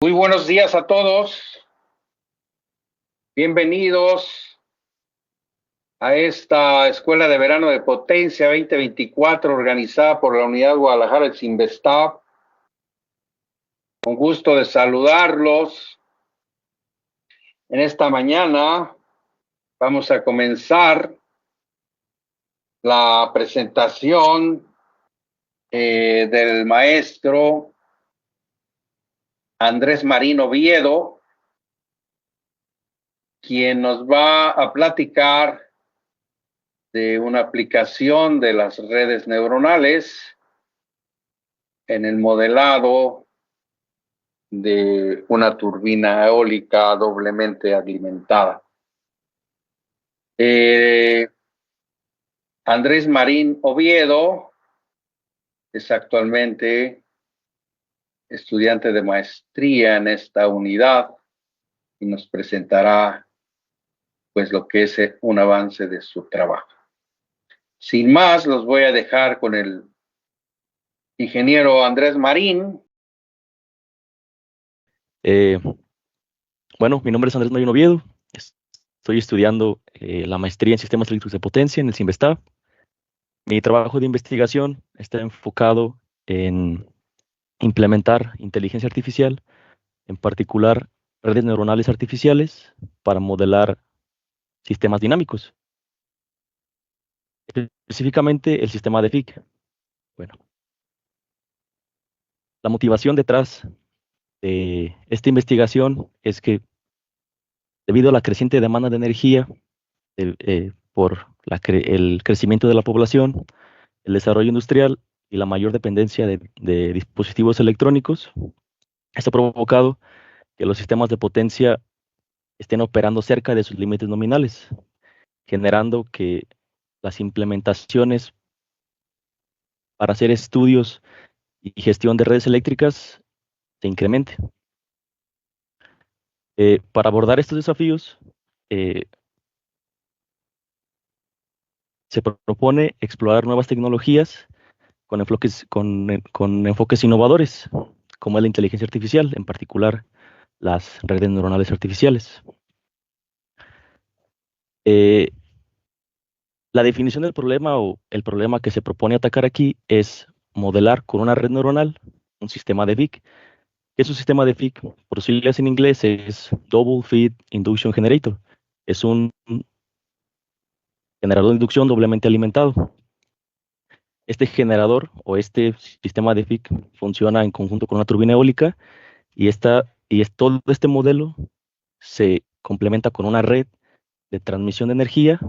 Muy buenos días a todos. Bienvenidos a esta Escuela de Verano de Potencia 2024 organizada por la Unidad Guadalajara del Sinvestav. Con gusto de saludarlos. En esta mañana vamos a comenzar la presentación del maestro Andrés Marín Oviedo, quien nos va a platicar de una aplicación de las redes neuronales en el modelado de una turbina eólica doblemente alimentada. Andrés Marín Oviedo es actualmente estudiante de maestría en esta unidad y nos presentará pues lo que es un avance de su trabajo. Sin más, los voy a dejar con el ingeniero Andrés Marín. Bueno, mi nombre es Andrés Marín Oviedo. Estoy estudiando la maestría en sistemas eléctricos de potencia en el Sinvestav. Mi trabajo de investigación está enfocado en implementar inteligencia artificial, en particular redes neuronales artificiales, para modelar sistemas dinámicos, específicamente el sistema de Fick. Bueno, la motivación detrás de esta investigación es que debido a la creciente demanda de energía por el crecimiento de la población, el desarrollo industrial y la mayor dependencia de dispositivos electrónicos, esto ha provocado que los sistemas de potencia estén operando cerca de sus límites nominales, generando que las implementaciones para hacer estudios y gestión de redes eléctricas se incrementen. Para abordar estos desafíos, se propone explorar nuevas tecnologías con enfoques innovadores, como es la inteligencia artificial, en particular las redes neuronales artificiales. La definición del problema o el problema que se propone atacar aquí es modelar con una red neuronal un sistema de Fick. ¿Qué es un sistema de Fick? Por sus siglas en inglés es Double Feed Induction Generator. Es un generador de inducción doblemente alimentado. Este generador o este sistema de Fick funciona en conjunto con una turbina eólica y todo este modelo se complementa con una red de transmisión de energía,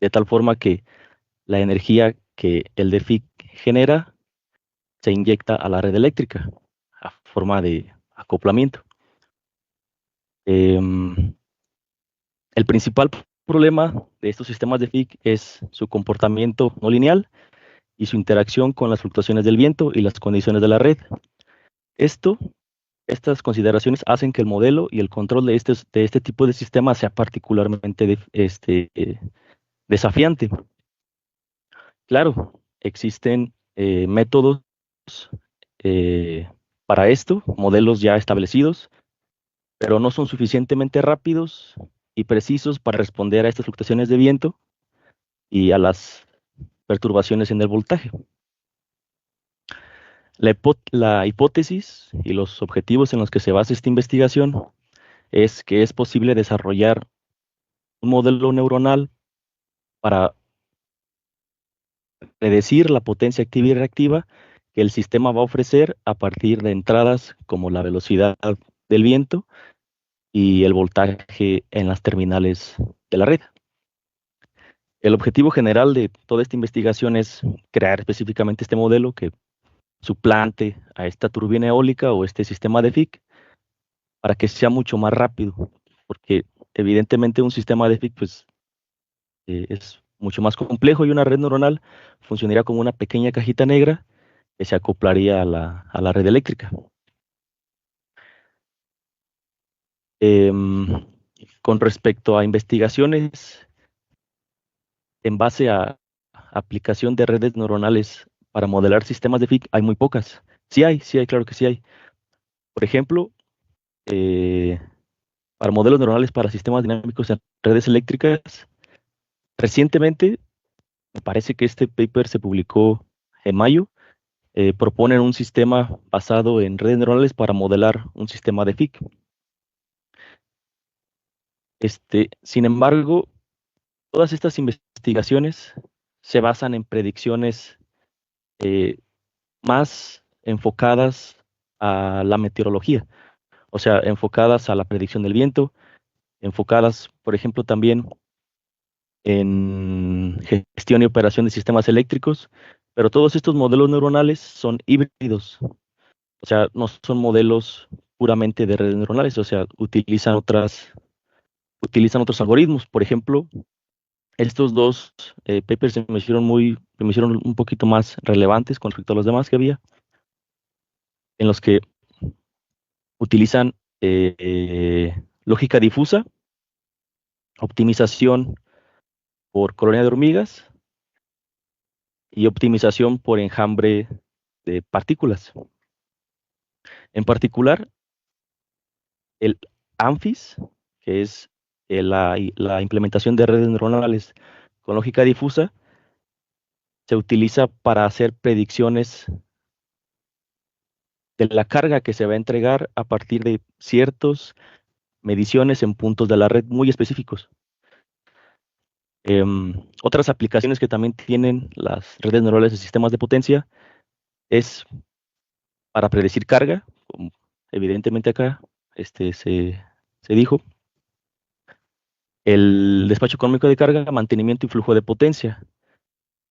de tal forma que la energía que el DEFIC genera se inyecta a la red eléctrica a forma de acoplamiento. El principal problema de estos sistemas DEFIC es su comportamiento no lineal y su interacción con las fluctuaciones del viento y las condiciones de la red. Estas consideraciones hacen que el modelo y el control de este tipo de sistemas sea particularmente desafiante. Claro, existen métodos para esto, modelos ya establecidos, pero no son suficientemente rápidos y precisos para responder a estas fluctuaciones de viento y a las perturbaciones en el voltaje. La hipótesis y los objetivos en los que se basa esta investigación es que es posible desarrollar un modelo neuronal para predecir la potencia activa y reactiva que el sistema va a ofrecer a partir de entradas como la velocidad del viento y el voltaje en las terminales de la red. El objetivo general de toda esta investigación es crear específicamente este modelo que suplante a esta turbina eólica o este sistema de Fick para que sea mucho más rápido, porque evidentemente un sistema de Fick pues, es mucho más complejo y una red neuronal funcionaría como una pequeña cajita negra que se acoplaría a la red eléctrica. Con respecto a investigaciones en base a aplicación de redes neuronales para modelar sistemas de Fick, hay muy pocas. Sí hay, claro que sí hay. Por ejemplo, para modelos neuronales para sistemas dinámicos en redes eléctricas. Recientemente, me parece que este paper se publicó en mayo, proponen un sistema basado en redes neuronales para modelar un sistema de FIC. Sin embargo, todas estas investigaciones se basan en predicciones más enfocadas a la meteorología, o sea, enfocadas a la predicción del viento, enfocadas, por ejemplo, también en gestión y operación de sistemas eléctricos, pero todos estos modelos neuronales son híbridos, o sea, no son modelos puramente de redes neuronales, o sea, utilizan otros algoritmos. Por ejemplo, estos dos papers se me hicieron un poquito más relevantes con respecto a los demás que había, en los que utilizan lógica difusa, optimización por colonia de hormigas y optimización por enjambre de partículas. En particular, el ANFIS, que es la implementación de redes neuronales con lógica difusa, se utiliza para hacer predicciones de la carga que se va a entregar a partir de ciertas mediciones en puntos de la red muy específicos. Otras aplicaciones que también tienen las redes neuronales de sistemas de potencia es para predecir carga, como evidentemente acá se dijo, el despacho económico de carga, mantenimiento y flujo de potencia.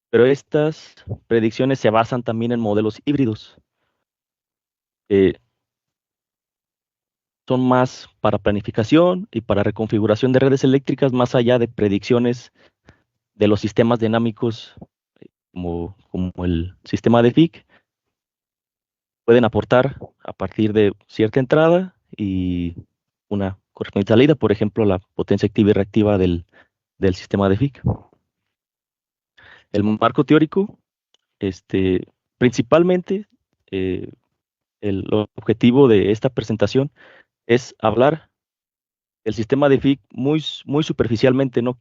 Pero estas predicciones se basan también en modelos híbridos. Son más para planificación y para reconfiguración de redes eléctricas, más allá de predicciones de los sistemas dinámicos como el sistema de FIC. Pueden aportar a partir de cierta entrada y una correspondiente salida, por ejemplo, la potencia activa y reactiva del sistema de FIC. El marco teórico, principalmente, el objetivo de esta presentación es hablar del sistema de FIC muy superficialmente. No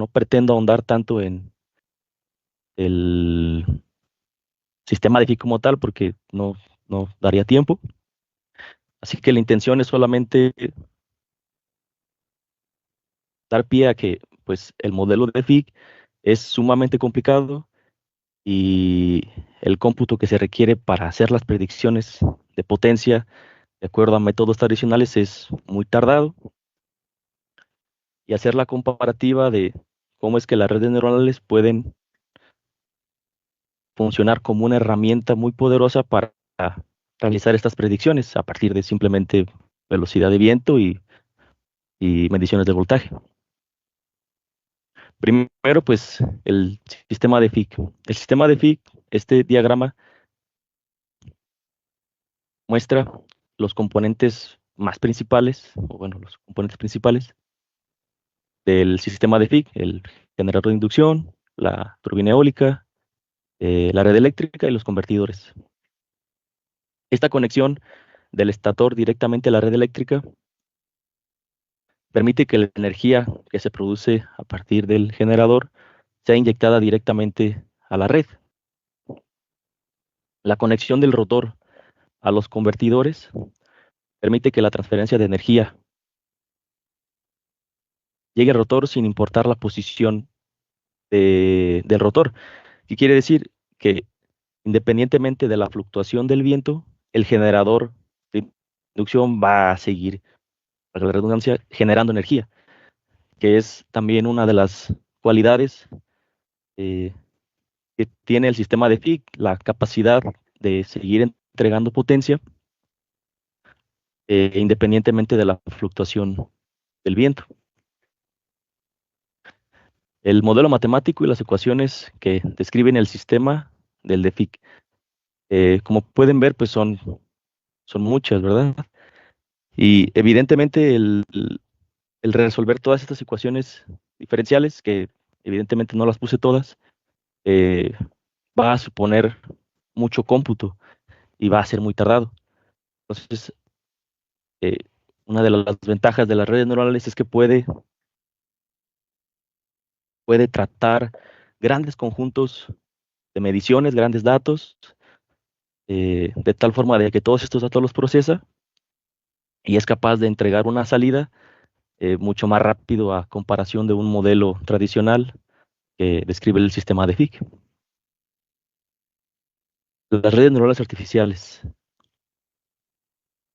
pretendo ahondar tanto en el sistema de FIC como tal, porque no daría tiempo. Así que la intención es solamente dar pie a que pues, el modelo de FIC es sumamente complicado y el cómputo que se requiere para hacer las predicciones de potencia de acuerdo a métodos tradicionales es muy tardado, y hacer la comparativa de cómo es que las redes neuronales pueden funcionar como una herramienta muy poderosa para realizar estas predicciones a partir de simplemente velocidad de viento y mediciones de voltaje. Primero, pues, el sistema de FIC. El sistema de FIC, este diagrama muestra los componentes más principales, o bueno, los componentes principales del sistema de FIC: el generador de inducción, la turbina eólica, la red eléctrica y los convertidores. Esta conexión del estator directamente a la red eléctrica permite que la energía que se produce a partir del generador sea inyectada directamente a la red. La conexión del rotor a los convertidores permite que la transferencia de energía llegue al rotor sin importar la posición del rotor. ¿Qué quiere decir? Que independientemente de la fluctuación del viento, el generador de inducción va a seguir, para la redundancia, generando energía, que es también una de las cualidades eh, que tiene el sistema de FIC, la capacidad de seguir entregando potencia independientemente de la fluctuación del viento. El modelo matemático y las ecuaciones que describen el sistema del DEFIC, como pueden ver, pues son muchas, ¿verdad? Y evidentemente el resolver todas estas ecuaciones diferenciales, que evidentemente no las puse todas, eh, va a suponer mucho cómputo y va a ser muy tardado. Entonces, una de las ventajas de las redes neuronales es que puede tratar grandes conjuntos de mediciones, grandes datos, de tal forma de que todos estos datos los procesa y es capaz de entregar una salida mucho más rápido a comparación de un modelo tradicional que describe el sistema de Fick. Las redes neuronales artificiales.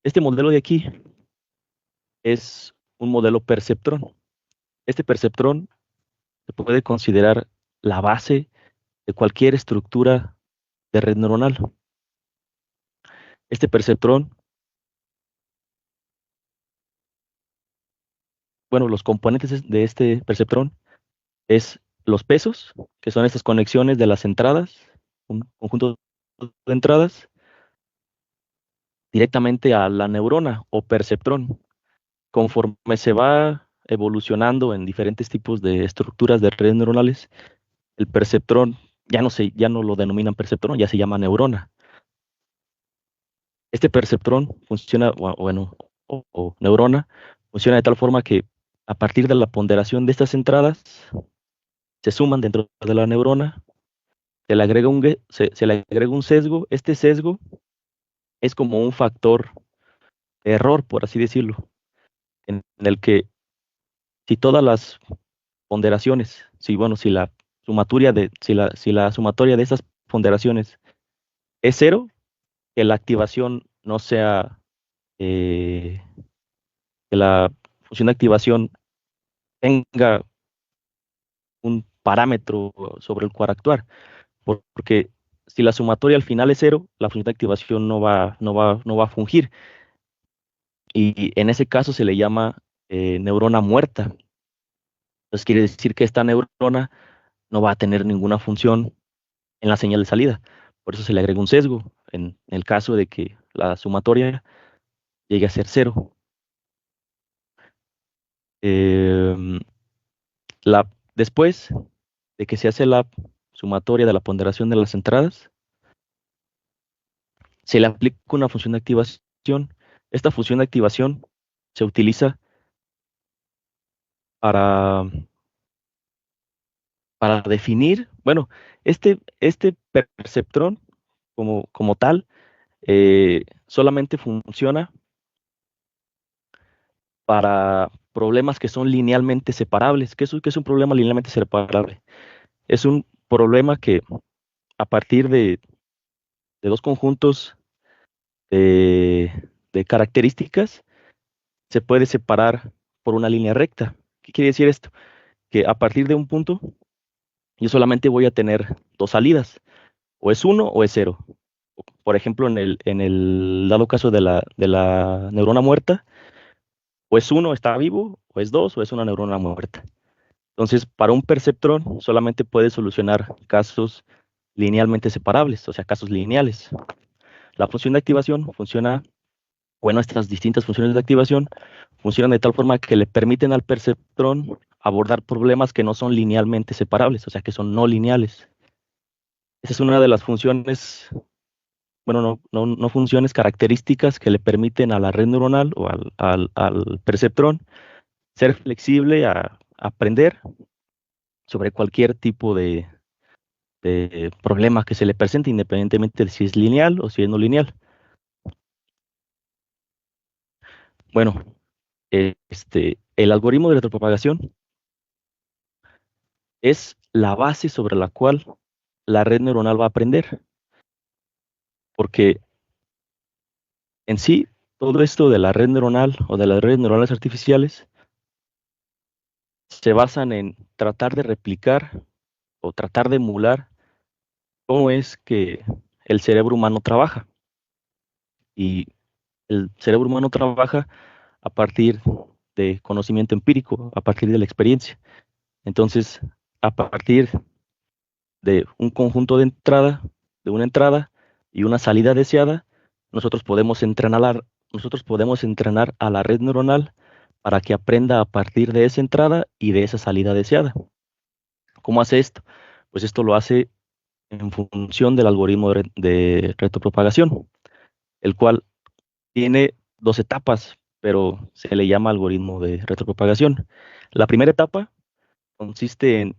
Este modelo de aquí es un modelo perceptrón. Este perceptrón se puede considerar la base de cualquier estructura de red neuronal. Este perceptrón, bueno, los componentes de este perceptrón es los pesos, que son estas conexiones de las entradas, un conjunto de entradas, directamente a la neurona o perceptrón. Conforme se va evolucionando en diferentes tipos de estructuras de redes neuronales, el perceptrón ya no lo denominan perceptrón, ya se llama neurona. Este perceptrón funciona, o neurona, funciona de tal forma que a partir de la ponderación de estas entradas, se suman dentro de la neurona, se le agrega un sesgo. Este sesgo es como un factor de error, por así decirlo, en el que si todas las ponderaciones, si la sumatoria de esas ponderaciones es cero, que la activación no sea, que la función de activación tenga un parámetro sobre el cual actuar, porque si la sumatoria al final es cero, la función de activación no va a fungir, y en ese caso se le llama neurona muerta. Entonces quiere decir que esta neurona no va a tener ninguna función en la señal de salida. Por eso se le agrega un sesgo en el caso de que la sumatoria llegue a ser cero. Em, Después de que se hace la sumatoria de la ponderación de las entradas, se le aplica una función de activación. Esta función de activación se utiliza para, definir, bueno, este perceptrón como tal solamente funciona para problemas que son linealmente separables. ¿Qué es un problema linealmente separable? Es un problema que a partir de dos conjuntos de, características se puede separar por una línea recta. ¿Qué quiere decir esto? Que a partir de un punto yo solamente voy a tener dos salidas, o es uno o es cero. Por ejemplo, en el dado caso de la neurona muerta, o es uno, está vivo, o es dos, o es una neurona muerta. Entonces, para un perceptrón solamente puede solucionar casos linealmente separables, o sea, casos lineales. La función de activación funciona, bueno, estas distintas funciones de activación funcionan de tal forma que le permiten al perceptrón abordar problemas que no son linealmente separables, o sea, que son no lineales. Esa es una de las funciones, bueno, no funciones, características que le permiten a la red neuronal o al perceptrón ser flexible a aprender sobre cualquier tipo de problema que se le presente, independientemente de si es lineal o si es no lineal. Bueno, el algoritmo de retropropagación es la base sobre la cual la red neuronal va a aprender, porque en sí, todo esto de la red neuronal o de las redes neuronales artificiales se basan en tratar de replicar o tratar de emular cómo es que el cerebro humano trabaja. Y el cerebro humano trabaja a partir de conocimiento empírico, a partir de la experiencia. Entonces, a partir de un conjunto de una entrada y una salida deseada, nosotros podemos entrenar a la red neuronal para que aprenda a partir de esa entrada y de esa salida deseada. ¿Cómo hace esto? Pues esto lo hace en función del algoritmo de retropropagación, el cual tiene dos etapas. pero se le llama algoritmo de retropropagación. La primera etapa consiste en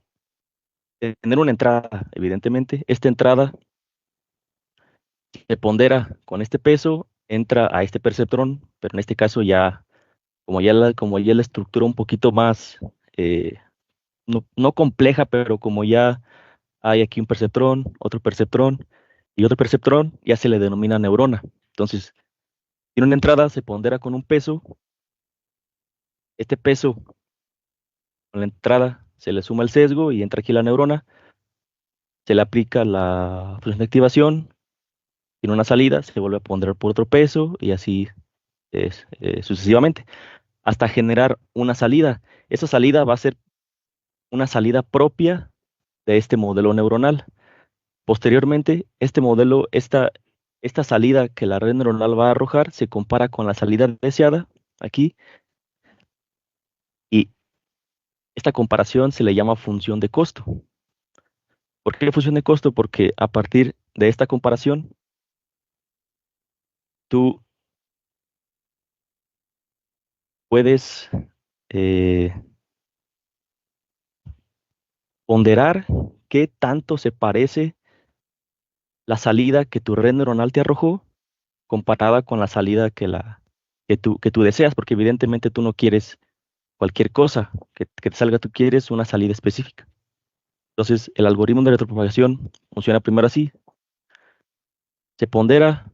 tener una entrada, evidentemente. Esta entrada se pondera con este peso, entra a este perceptrón, pero en este caso ya, como ya la estructura un poquito más, no compleja, pero como ya hay aquí un perceptrón y otro perceptrón, ya se le denomina neurona. Entonces, tiene una entrada, se pondera con un peso, este peso con la entrada se le suma el sesgo y entra aquí la neurona, se le aplica la función de activación, tiene una salida, se vuelve a ponderar por otro peso y así sucesivamente, hasta generar una salida. Esa salida va a ser una salida propia de este modelo neuronal. Posteriormente, este modelo, esta salida que la red neuronal va a arrojar se compara con la salida deseada aquí, y esta comparación se le llama función de costo. ¿Por qué función de costo? Porque a partir de esta comparación, tú puedes eh, ponderar qué tanto se parece la salida que tu red neuronal te arrojó comparada con la salida que tú deseas, porque evidentemente tú no quieres cualquier cosa que te salga, tú quieres una salida específica. Entonces, el algoritmo de retropropagación funciona primero así: se pondera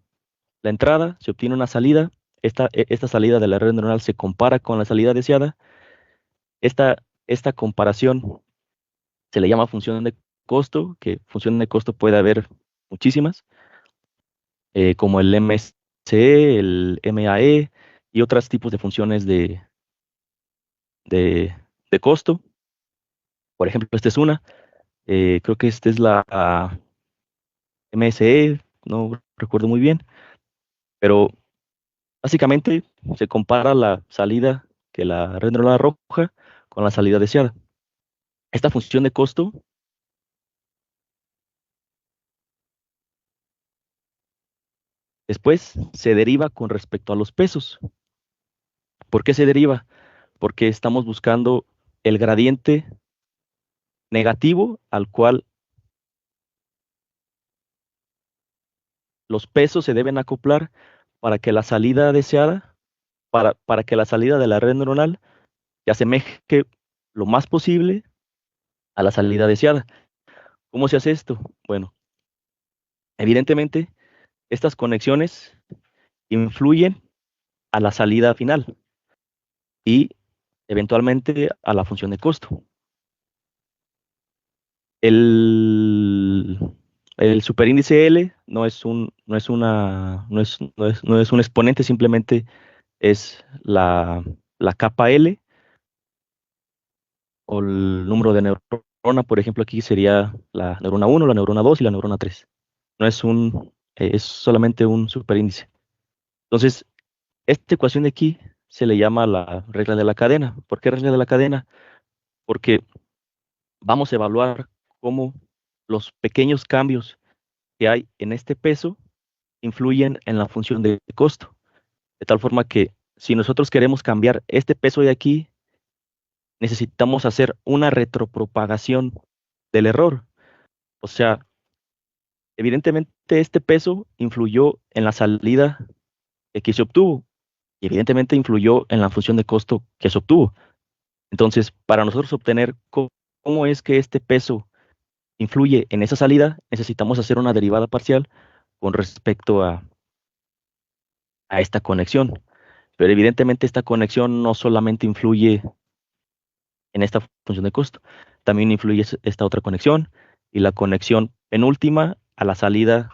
la entrada, se obtiene una salida, esta salida de la red neuronal se compara con la salida deseada, esta comparación se le llama función de costo, que función de costo puede haber muchísimas, como el MSE, el MAE y otros tipos de funciones de, de costo. Por ejemplo, esta es una, creo que esta es la MSE, no recuerdo muy bien, pero básicamente se compara la salida que la red neuronal arroja con la salida deseada. Esta función de costo después se deriva con respecto a los pesos. ¿Por qué se deriva? Porque estamos buscando el gradiente negativo al cual los pesos se deben acoplar para que la salida deseada, para que la salida de la red neuronal se asemeje lo más posible a la salida deseada. ¿Cómo se hace esto? Bueno, evidentemente estas conexiones influyen a la salida final y eventualmente a la función de costo. El, el superíndice L no es un exponente, simplemente es la capa L o el número de neurona. Por ejemplo, aquí sería la neurona 1, la neurona 2 y la neurona 3. No es es solamente un superíndice. Entonces, esta ecuación de aquí se le llama la regla de la cadena. ¿Por qué regla de la cadena? Porque vamos a evaluar cómo los pequeños cambios que hay en este peso influyen en la función de costo. De tal forma que si nosotros queremos cambiar este peso de aquí, necesitamos hacer una retropropagación del error. O sea, evidentemente este peso influyó en la salida que se obtuvo y evidentemente influyó en la función de costo que se obtuvo. Entonces, para nosotros obtener cómo es que este peso influye en esa salida, necesitamos hacer una derivada parcial con respecto a esta conexión. Pero evidentemente esta conexión no solamente influye en esta función de costo, también influye esta otra conexión y la conexión penúltima a la salida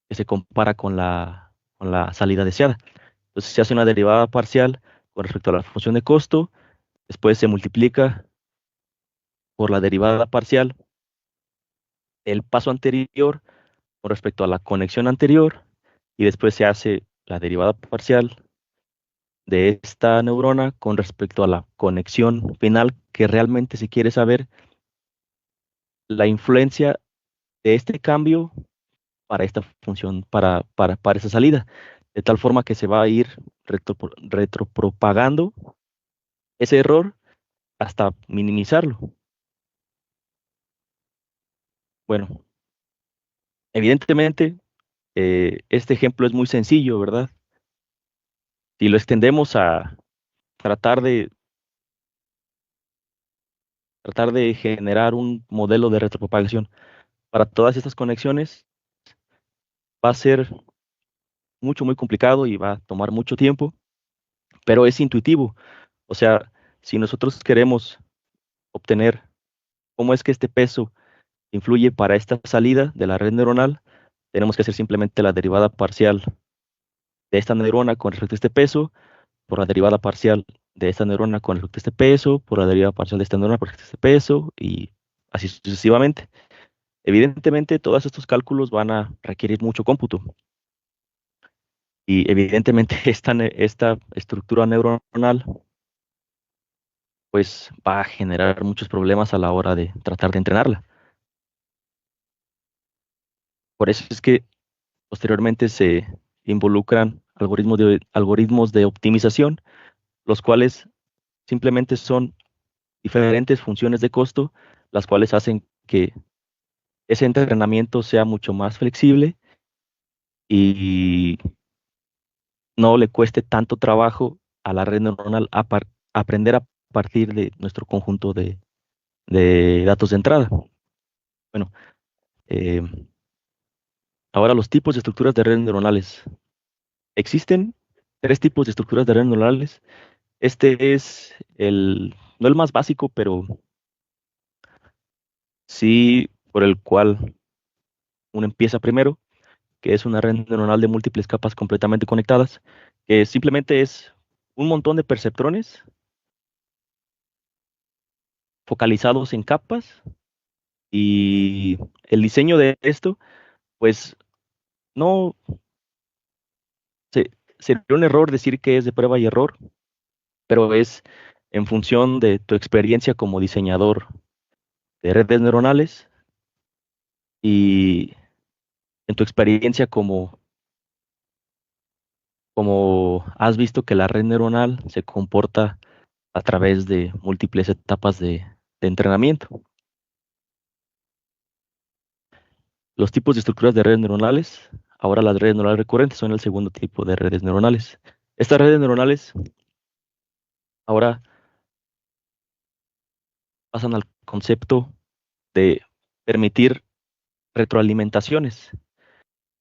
que se compara con la salida deseada. Entonces se hace una derivada parcial con respecto a la función de costo, después se multiplica por la derivada parcial el paso anterior con respecto a la conexión anterior y después se hace la derivada parcial de esta neurona con respecto a la conexión final, que realmente se quiere saber la influencia de este cambio para esta función, para esa salida, de tal forma que se va a ir retropropagando ese error hasta minimizarlo. Bueno, evidentemente, este ejemplo es muy sencillo, ¿verdad? Si lo extendemos a tratar de, tratar de generar un modelo de retropropagación para todas estas conexiones, va a ser muy complicado y va a tomar mucho tiempo, pero es intuitivo. O sea, si nosotros queremos obtener cómo es que este peso influye para esta salida de la red neuronal, tenemos que hacer simplemente la derivada parcial de esta neurona con respecto a este peso, por la derivada parcial de esta neurona con respecto a este peso, por la derivada parcial de esta neurona con respecto a este peso, y así sucesivamente. Evidentemente, todos estos cálculos van a requerir mucho cómputo. Y evidentemente esta estructura neuronal pues va a generar muchos problemas a la hora de tratar de entrenarla. Por eso es que posteriormente se involucran algoritmos de optimización, los cuales simplemente son diferentes funciones de costo, las cuales hacen que ese entrenamiento sea mucho más flexible y no le cueste tanto trabajo a la red neuronal aprender a partir de nuestro conjunto de datos de entrada. Bueno, eh, ahora los tipos de estructuras de redes neuronales. Existen tres tipos de estructuras de redes neuronales. Este es no el más básico, pero sí por el cual uno empieza primero, que es una red neuronal de múltiples capas completamente conectadas, que simplemente es un montón de perceptrones focalizados en capas, y el diseño de esto, pues no sería un error decir que es de prueba y error, pero es en función de tu experiencia como diseñador de redes neuronales y en tu experiencia como has visto que la red neuronal se comporta a través de múltiples etapas de entrenamiento. Los tipos de estructuras de redes neuronales. Ahora las redes neuronales recurrentes son el segundo tipo de redes neuronales. Estas redes neuronales ahora pasan al concepto de permitir retroalimentaciones.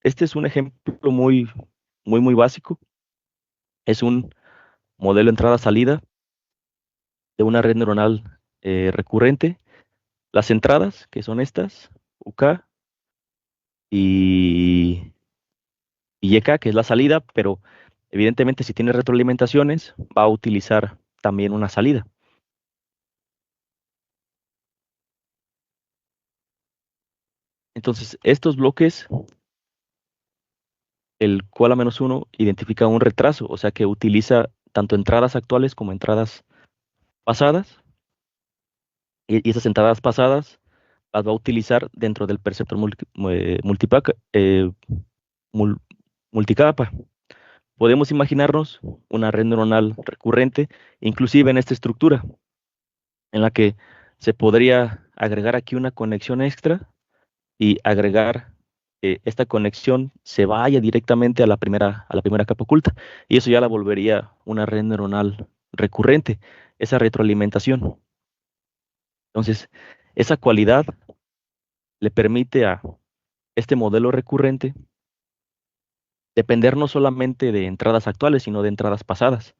Este es un ejemplo muy básico. Es un modelo entrada-salida de una red neuronal recurrente. Las entradas, que son estas, UK y YK, que es la salida, pero evidentemente si tiene retroalimentaciones, va a utilizar también una salida. Entonces, estos bloques, el cual a menos uno identifica un retraso, o sea que utiliza tanto entradas actuales como entradas pasadas, y esas entradas pasadas las va a utilizar dentro del perceptor mul- multicapa. Podemos imaginarnos una red neuronal recurrente, inclusive en esta estructura, en la que se podría agregar aquí una conexión extra y agregar que esta conexión se vaya directamente a la primera capa oculta, y eso ya la volvería una red neuronal recurrente, esa retroalimentación. Entonces, esa cualidad le permite a este modelo recurrente depender no solamente de entradas actuales, sino de entradas pasadas,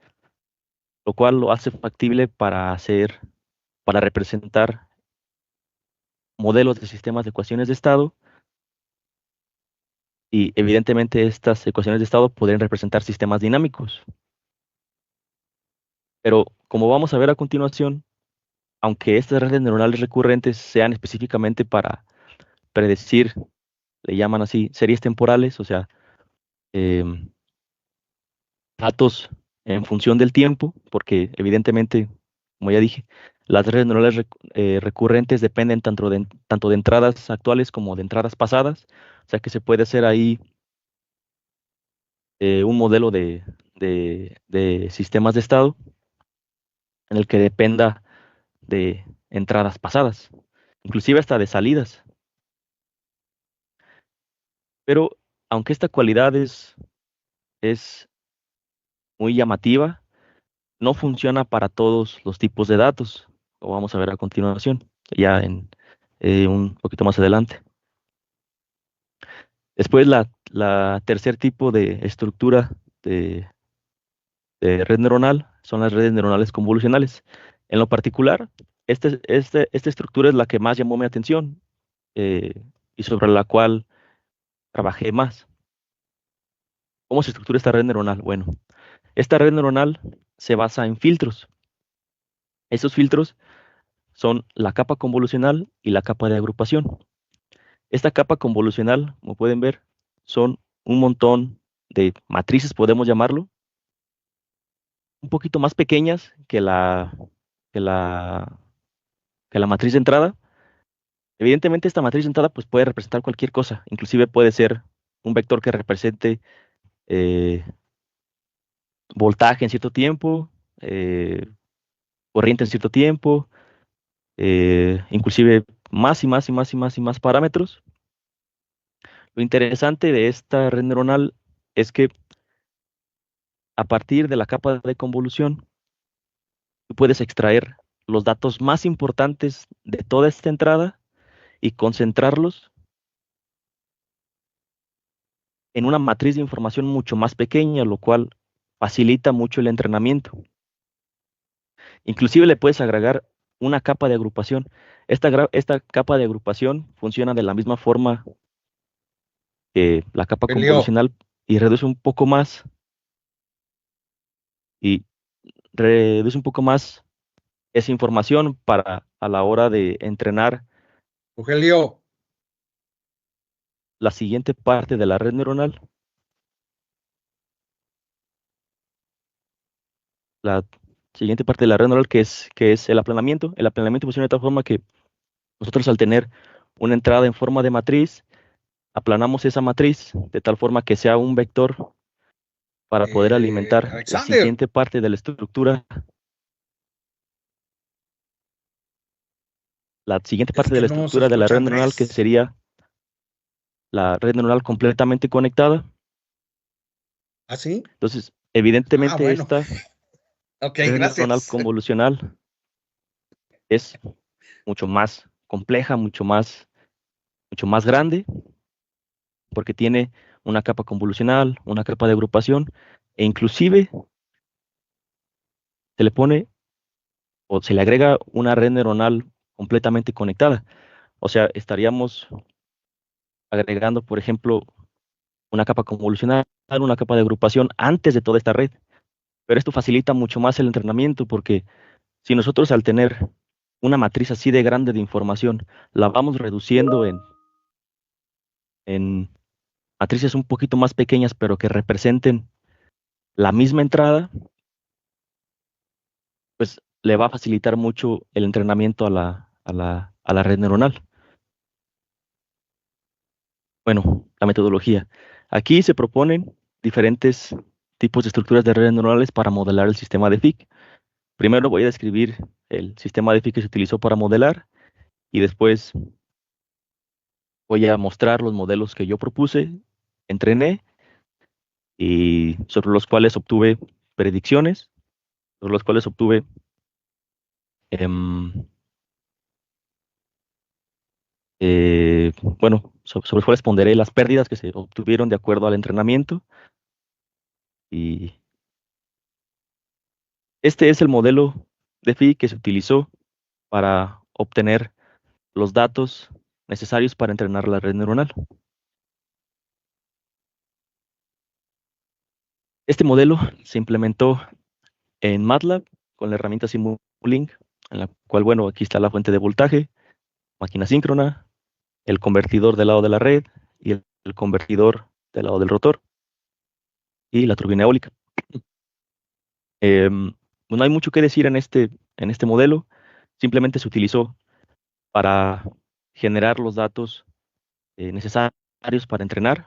lo cual lo hace factible para representar modelos de sistemas de ecuaciones de estado, y evidentemente estas ecuaciones de estado podrían representar sistemas dinámicos. Pero como vamos a ver a continuación, aunque estas redes neuronales recurrentes sean específicamente para predecir, le llaman así, series temporales, o sea, em, datos en función del tiempo, porque evidentemente, como ya dije, las redes neuronales recurrentes dependen tanto de entradas actuales como de entradas pasadas, o sea que se puede hacer ahí un modelo de de sistemas de estado en el que dependa de entradas pasadas, inclusive hasta de salidas. Pero aunque esta cualidad es muy llamativa, no funciona para todos los tipos de datos, lo vamos a ver a continuación, ya en un poquito más adelante. Después la tercer tipo de estructura de, de red neuronal son las redes neuronales convolucionales. En lo particular, esta estructura es la que más llamó mi atención y sobre la cual trabajé más. ¿Cómo se estructura esta red neuronal? Bueno, esta red neuronal se basa en filtros. Esos filtros son la capa convolucional y la capa de agrupación. Esta capa convolucional, como pueden ver, son un montón de matrices, podemos llamarlo, un poquito más pequeñas que la, que la matriz de entrada. Evidentemente, esta matriz de entrada pues, puede representar cualquier cosa, inclusive puede ser un vector que represente eh, voltaje en cierto tiempo, eh, corriente en cierto tiempo, inclusive más y más y más y más y más parámetros. Lo interesante de esta red neuronal es que a partir de la capa de convolución, tú puedes extraer los datos más importantes de toda esta entrada y concentrarlos en una matriz de información mucho más pequeña, lo cual facilita mucho el entrenamiento. Inclusive le puedes agregar una capa de agrupación. Esta capa de agrupación funciona de la misma forma que la capa Rogelio, convolucional y y reduce un poco más esa información para a la hora de entrenar Rogelio, la siguiente parte de la red neuronal. La siguiente parte de la red neuronal que es el aplanamiento. El aplanamiento funciona de tal forma que nosotros al tener una entrada en forma de matriz, aplanamos esa matriz de tal forma que sea un vector para poder alimentar la Alexander, siguiente parte de la estructura, la siguiente es parte de que la no se estructura de la escucha, red neuronal, que Andrés. sería la red neuronal completamente conectada. ¿Ah, sí? Entonces, Ah, evidentemente bueno. esta Ok, red neuronal gracias. convolucional es mucho más compleja, mucho más grande, porque tiene una capa convolucional, una capa de agrupación, e inclusive se le pone o se le agrega una red neuronal completamente conectada. O sea, estaríamos agregando, por ejemplo, una capa convolucional, una capa de agrupación antes de toda esta red. Pero esto facilita mucho más el entrenamiento porque si nosotros al tener una matriz así de grande de información, la vamos reduciendo en matrices un poquito más pequeñas, pero que representen la misma entrada, pues le va a facilitar mucho el entrenamiento a la red neuronal. Bueno, la metodología. Aquí se proponen diferentes tipos de estructuras de redes neuronales para modelar el sistema de FIC. Primero voy a describir el sistema de FIC que se utilizó para modelar y después voy a mostrar los modelos que yo propuse, entrené y sobre los cuales obtuve predicciones, sobre los cuales obtuve, em, sobre los cuales ponderé las pérdidas que se obtuvieron de acuerdo al entrenamiento. Y este es el modelo de FIC que se utilizó para obtener los datos necesarios para entrenar la red neuronal. Este modelo se implementó en MATLAB con la herramienta Simulink, en la cual, bueno, aquí está la fuente de voltaje, máquina síncrona, el convertidor del lado de la red y el convertidor del lado del rotor y la turbina eólica. No hay mucho que decir en este modelo, simplemente se utilizó para generar los datos necesarios para entrenar.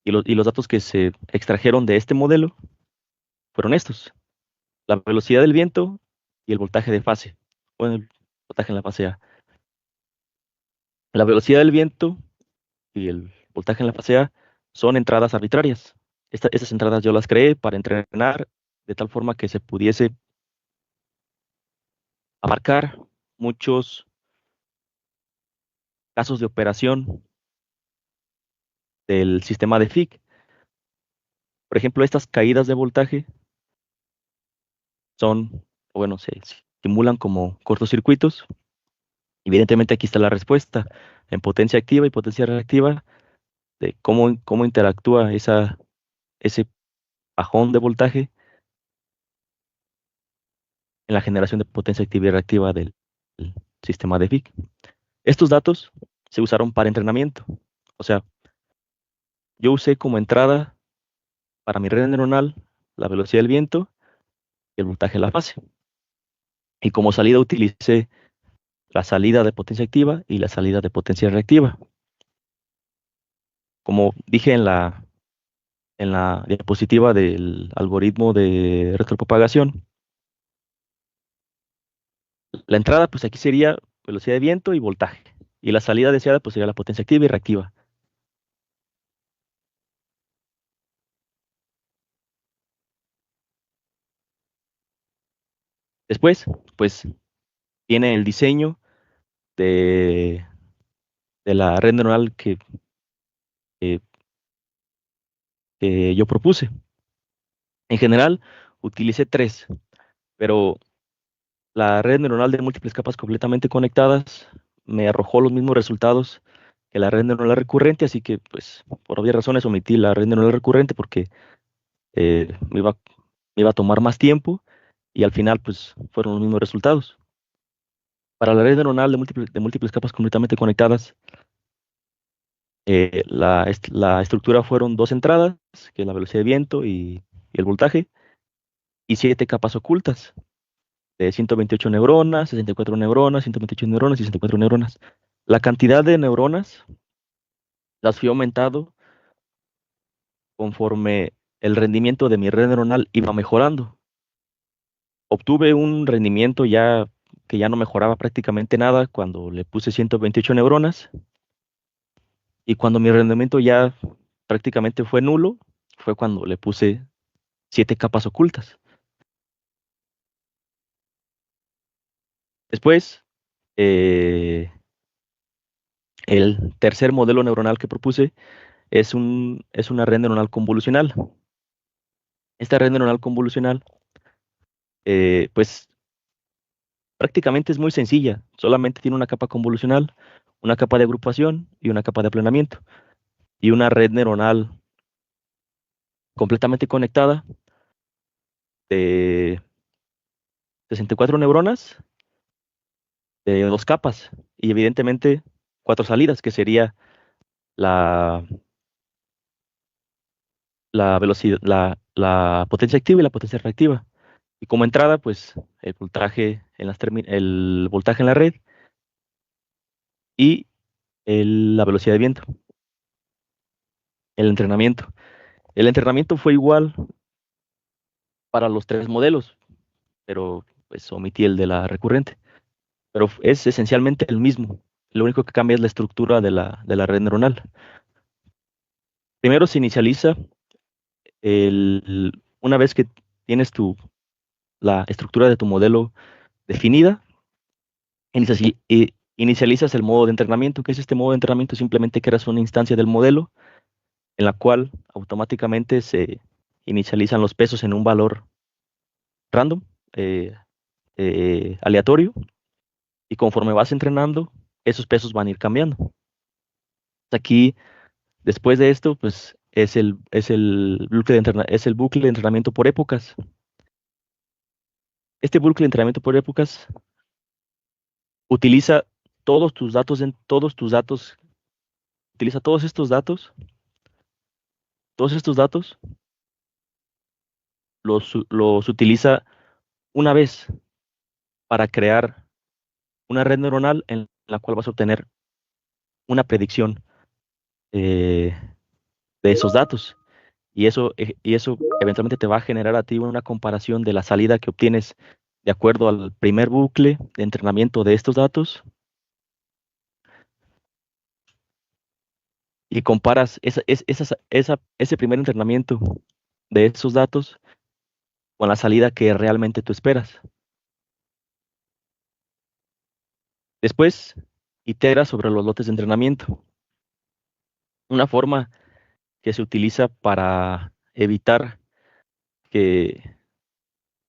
y los datos que se extrajeron de este modelo fueron estos: la velocidad del viento y el voltaje de fase, o el voltaje en la fase A. La velocidad del viento y el voltaje en la fase A son entradas arbitrarias. Estas entradas yo las creé para entrenar de tal forma que se pudiese abarcar muchos casos de operación del sistema de FIC. Por ejemplo, estas caídas de voltaje son, bueno, se simulan como cortocircuitos. Evidentemente aquí está la respuesta en potencia activa y potencia reactiva de cómo interactúa ese bajón de voltaje en la generación de potencia activa y reactiva del sistema de FIC. Estos datos se usaron para entrenamiento. O sea, yo usé como entrada para mi red neuronal la velocidad del viento y el voltaje de la fase. Y como salida utilicé la salida de potencia activa y la salida de potencia reactiva. Como dije en la diapositiva del algoritmo de retropropagación, la entrada pues aquí sería velocidad de viento y voltaje. Y la salida deseada pues sería la potencia activa y reactiva. Después, pues viene el diseño de, de la red neuronal que- que yo propuse. En general, utilicé tres, pero la red neuronal de múltiples capas completamente conectadas me arrojó los mismos resultados que la red neuronal recurrente, así que, pues, por obvias razones omití la red neuronal recurrente porque me iba a tomar más tiempo y al final, pues, fueron los mismos resultados. Para la red neuronal de múltiples capas completamente conectadas, la estructura fueron dos entradas, que es la velocidad de viento y el voltaje, y siete capas ocultas, de 128 neuronas, 64 neuronas, 128 neuronas y 64 neuronas. La cantidad de neuronas las fui aumentando conforme el rendimiento de mi red neuronal iba mejorando. Obtuve un rendimiento ya que ya no mejoraba prácticamente nada cuando le puse 128 neuronas, y cuando mi rendimiento ya prácticamente fue nulo, fue cuando le puse siete capas ocultas. Después, eh, el tercer modelo neuronal que propuse es una red neuronal convolucional. Esta red neuronal convolucional, pues prácticamente es muy sencilla, solamente tiene una capa convolucional, una capa de agrupación y una capa de aplanamiento, y una red neuronal completamente conectada de 64 neuronas de dos capas, y evidentemente cuatro salidas, que sería la, la velocidad, la potencia activa y la potencia reactiva. Y como entrada, pues el voltaje en la red y la velocidad de viento. El entrenamiento. El entrenamiento fue igual para los tres modelos, pero pues omití el de la recurrente. Pero es esencialmente el mismo. Lo único que cambia es la estructura de la red neuronal. Primero se inicializa una vez que tienes la estructura de tu modelo definida, inicializas el modo de entrenamiento. ¿Qué es este modo de entrenamiento? Simplemente creas una instancia del modelo en la cual automáticamente se inicializan los pesos en un valor random, eh, aleatorio, y conforme vas entrenando, esos pesos van a ir cambiando. Aquí, después de esto, pues es el bucle de entrenamiento por épocas. Este bucle de entrenamiento por épocas utiliza todos tus datos, utiliza todos estos datos los utiliza una vez para crear una red neuronal en la cual vas a obtener una predicción, eh, de esos datos. Y eso eventualmente te va a generar a ti una comparación de la salida que obtienes de acuerdo al primer bucle de entrenamiento de estos datos y comparas ese primer entrenamiento de esos datos con la salida que realmente tú esperas. Después, itera sobre los lotes de entrenamiento. Una forma que se utiliza para evitar que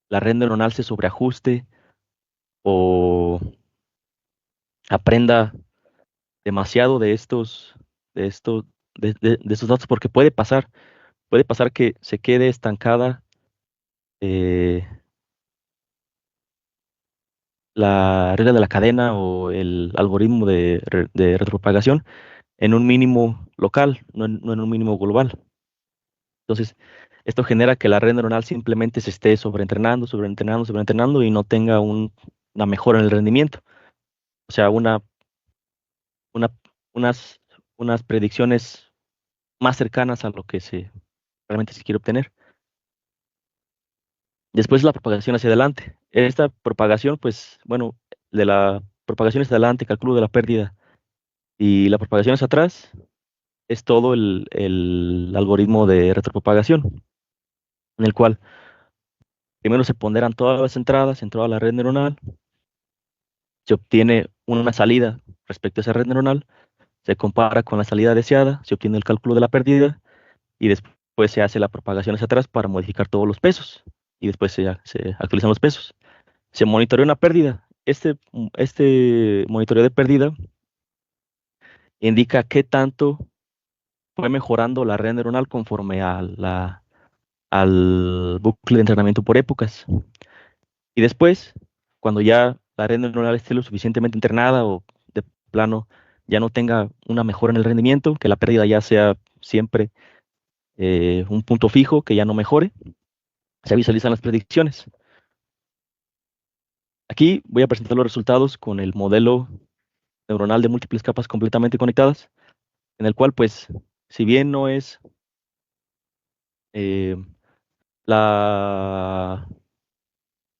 la red neuronal se sobreajuste o aprenda demasiado de estos, de estos datos, porque puede pasar que se quede estancada eh, la regla de la cadena o el algoritmo de retropropagación en un mínimo local, no en un mínimo global. Entonces, esto genera que la red neuronal simplemente se esté sobreentrenando y no tenga una mejora en el rendimiento. O sea, una, unas, unas predicciones más cercanas a lo que realmente se quiere obtener. Después la propagación hacia adelante. Esta propagación, pues, bueno, de la propagación hacia adelante, cálculo de la pérdida, y la propagación hacia atrás es todo el algoritmo de retropropagación, en el cual primero se ponderan todas las entradas en toda la red neuronal, se obtiene una salida respecto a esa red neuronal, se compara con la salida deseada, se obtiene el cálculo de la pérdida y después se hace la propagación hacia atrás para modificar todos los pesos y después se actualizan los pesos. Se monitorea una pérdida. Este monitoreo de pérdida indica qué tanto fue mejorando la red neuronal conforme al bucle de entrenamiento por épocas. Y después, cuando ya la red neuronal esté lo suficientemente entrenada o de plano ya no tenga una mejora en el rendimiento, que la pérdida ya sea siempre un punto fijo, que ya no mejore, se visualizan las predicciones. Aquí voy a presentar los resultados con el modelo neuronal de múltiples capas completamente conectadas, en el cual, pues, si bien no es eh, la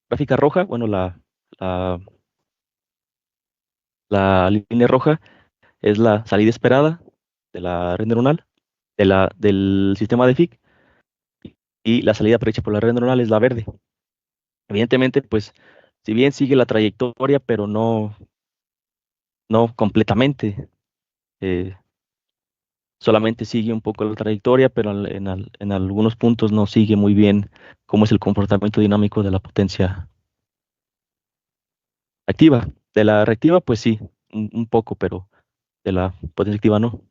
gráfica roja, bueno, la, la línea roja es la salida esperada de la red neuronal, del sistema de FIC, y la salida predicha por la red neuronal es la verde. Evidentemente, pues, si bien sigue la trayectoria, pero no completamente, eh, solamente sigue un poco la trayectoria, pero en algunos puntos no sigue muy bien cómo es el comportamiento dinámico de la potencia activa. De la reactiva, pues sí, un poco, pero de la potencia activa no.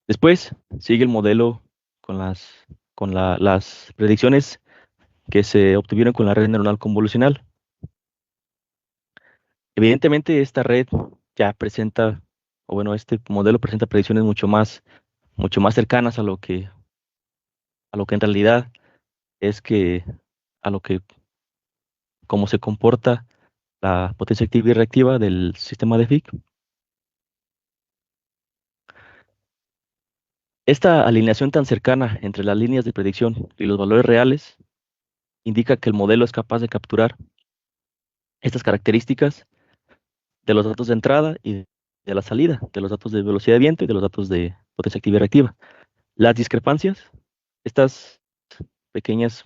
Después sigue el modelo con las predicciones que se obtuvieron con la red neuronal convolucional. Evidentemente, esta red ya presenta, o bueno, este modelo presenta predicciones mucho más cercanas a lo que en realidad es a lo que, cómo se comporta la potencia activa y reactiva del sistema de FIC. Esta alineación tan cercana entre las líneas de predicción y los valores reales indica que el modelo es capaz de capturar estas características de los datos de entrada y de la salida, de los datos de velocidad de viento y de los datos de potencia activa y reactiva. Las discrepancias, estas pequeñas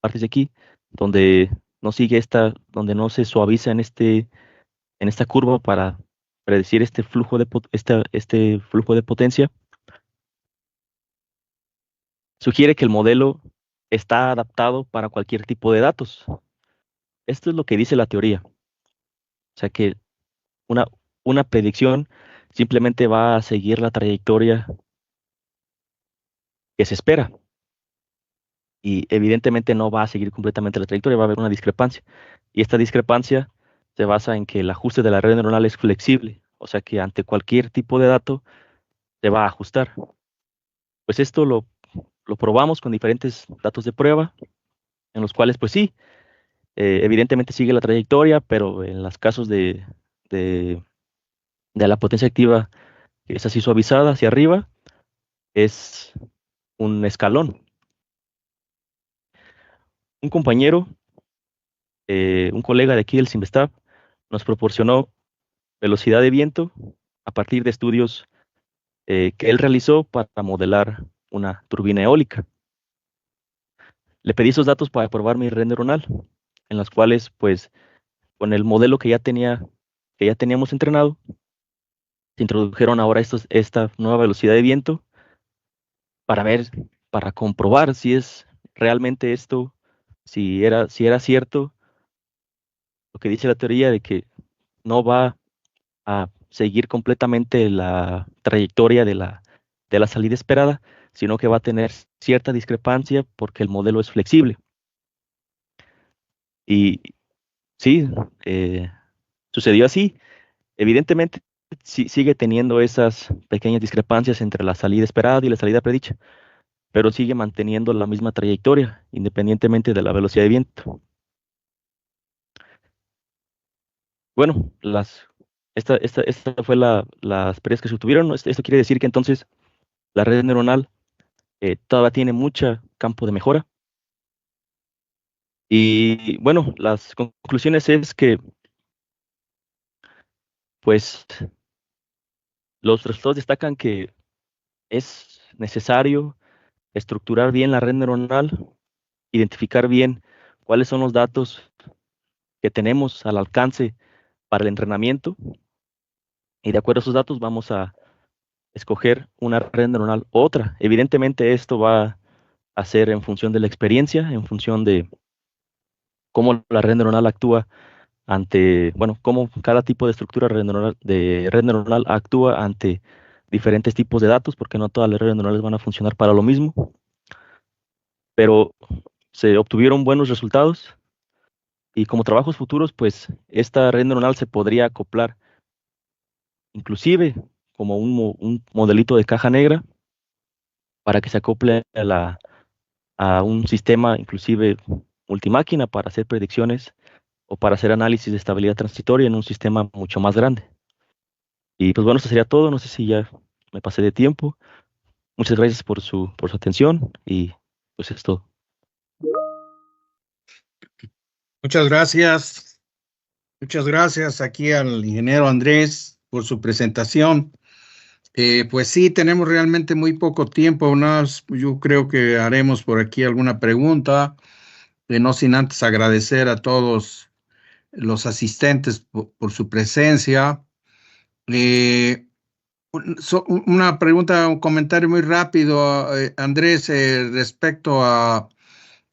partes de aquí, donde donde no se suaviza en esta curva para predecir este flujo de potencia, sugiere que el modelo está adaptado para cualquier tipo de datos. Esto es lo que dice la teoría. O sea que una, una predicción simplemente va a seguir la trayectoria que se espera. Y evidentemente no va a seguir completamente la trayectoria, va a haber una discrepancia. Y esta discrepancia se basa en que el ajuste de la red neuronal es flexible, o sea que ante cualquier tipo de dato se va a ajustar. Pues esto lo probamos con diferentes datos de prueba, en los cuales, pues sí, evidentemente sigue la trayectoria, pero en los casos de la potencia activa que es así suavizada hacia arriba, es un escalón. Un compañero, un colega de aquí del Simvestab, nos proporcionó velocidad de viento a partir de estudios que él realizó para modelar una turbina eólica. Le pedí esos datos para probar mi red neuronal, en las cuales, pues, con el modelo que ya teníamos entrenado, se introdujeron ahora esta nueva velocidad de viento para ver, para comprobar si es realmente esto, si era cierto lo que dice la teoría de que no va a seguir completamente la trayectoria de la salida esperada, sino que va a tener cierta discrepancia porque el modelo es flexible. Y sí, sucedió así. Evidentemente, sigue teniendo esas pequeñas discrepancias entre la salida esperada y la salida predicha, pero sigue manteniendo la misma trayectoria, independientemente de la velocidad de viento. Bueno, esta fue las experiencia que se obtuvieron. Esto quiere decir que entonces la red neuronal todavía tiene mucho campo de mejora. Y bueno, las conclusiones es que, pues, los resultados destacan que es necesario estructurar bien la red neuronal, identificar bien cuáles son los datos que tenemos al alcance para el entrenamiento, y de acuerdo a esos datos vamos a escoger una red neuronal u otra. Evidentemente esto va a ser en función de la experiencia, en función de cómo la red neuronal actúa ante, bueno, cómo cada tipo de estructura de red neuronal actúa ante diferentes tipos de datos, porque no todas las redes neuronales van a funcionar para lo mismo, pero se obtuvieron buenos resultados y como trabajos futuros, pues esta red neuronal se podría acoplar inclusive como un modelito de caja negra para que se acople a un sistema inclusive multimáquina para hacer predicciones o para hacer análisis de estabilidad transitoria en un sistema mucho más grande. Y pues bueno, eso sería todo. No sé si ya me pasé de tiempo. Muchas gracias por su atención y pues es todo. Muchas gracias. Muchas gracias aquí al ingeniero Andrés por su presentación. Pues sí, tenemos realmente muy poco tiempo. Yo creo que haremos por aquí alguna pregunta, no sin antes agradecer a todos los asistentes por su presencia. Eh, una pregunta, un comentario muy rápido, Andrés, respecto a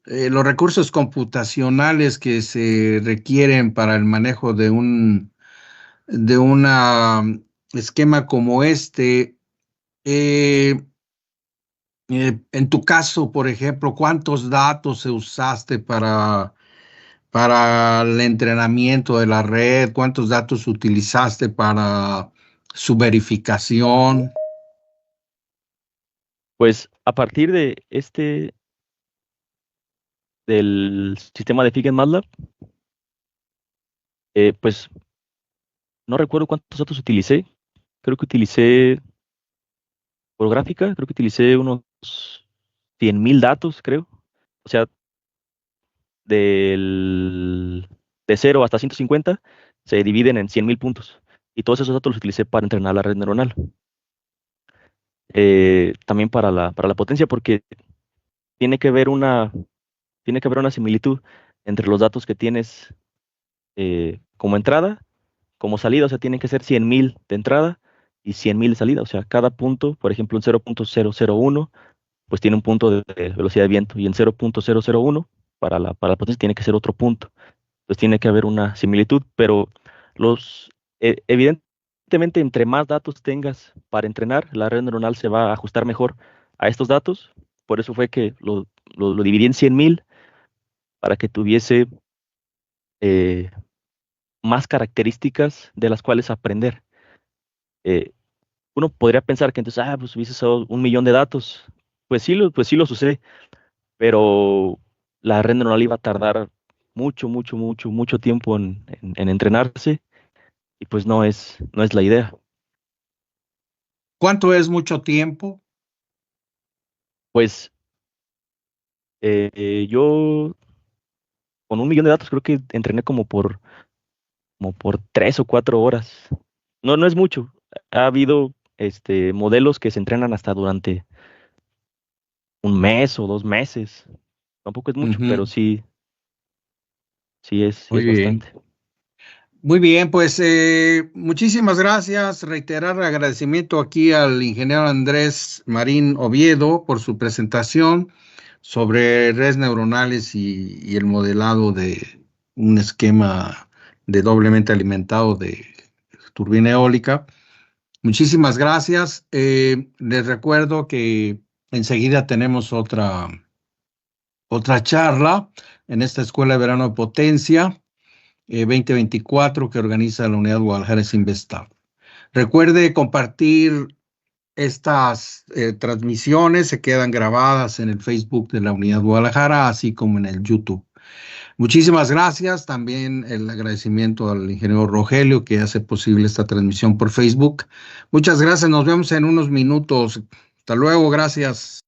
los recursos computacionales que se requieren para el manejo de una esquema como este. Eh, en tu caso, por ejemplo, ¿cuántos datos se usaste para el entrenamiento de la red? ¿Cuántos datos utilizaste para su verificación? Pues a partir del sistema de Figma-MATLAB, pues no recuerdo cuántos datos utilicé. Creo que utilicé por gráfica, creo que utilicé unos 100,000 datos, creo. O sea, del, de 0 hasta 150 se dividen en 100,000 puntos. Y todos esos datos los utilicé para entrenar la red neuronal. También para la potencia, porque tiene que haber tiene que haber una similitud entre los datos que tienes como entrada, como salida. O sea, tienen que ser 100,000 de entrada y 100,000 de salida. O sea, cada punto, por ejemplo, en 0.001 pues tiene un punto de velocidad de viento, y en 0.001 para la potencia tiene que ser otro punto. Pues tiene que haber una similitud, pero evidentemente entre más datos tengas para entrenar, la red neuronal se va a ajustar mejor a estos datos. Por eso fue que lo dividí en 100,000 para que tuviese eh, más características de las cuales aprender. Eh, Uno podría pensar que entonces, pues hubiese usado 1,000,000 de datos. Pues sí los usé, pero la red neuronal iba a tardar mucho tiempo en entrenarse, y pues no es la idea. ¿Cuánto es mucho tiempo? Pues yo con 1 millón de datos creo que entrené como por 3 o 4 horas. No, no es mucho. Ha habido modelos que se entrenan hasta durante 1 mes o 2 meses. Tampoco es mucho, pero Ujú. sí, sí Muy es bien. bastante. Muy bien, pues muchísimas gracias. Reiterar el agradecimiento aquí al ingeniero Andrés Marín Oviedo por su presentación sobre redes neuronales y el modelado de un esquema de doblemente alimentado de turbina eólica. Muchísimas gracias. Les recuerdo que enseguida tenemos otra charla en esta Escuela de Verano de Potencia 2024 que organiza la Unidad Guadalajara Investar. Recuerde compartir estas transmisiones, se quedan grabadas en el Facebook de la Unidad Guadalajara, así como en el YouTube. Muchísimas gracias. También el agradecimiento al ingeniero Rogelio que hace posible esta transmisión por Facebook. Muchas gracias. Nos vemos en unos minutos. Hasta luego. Gracias.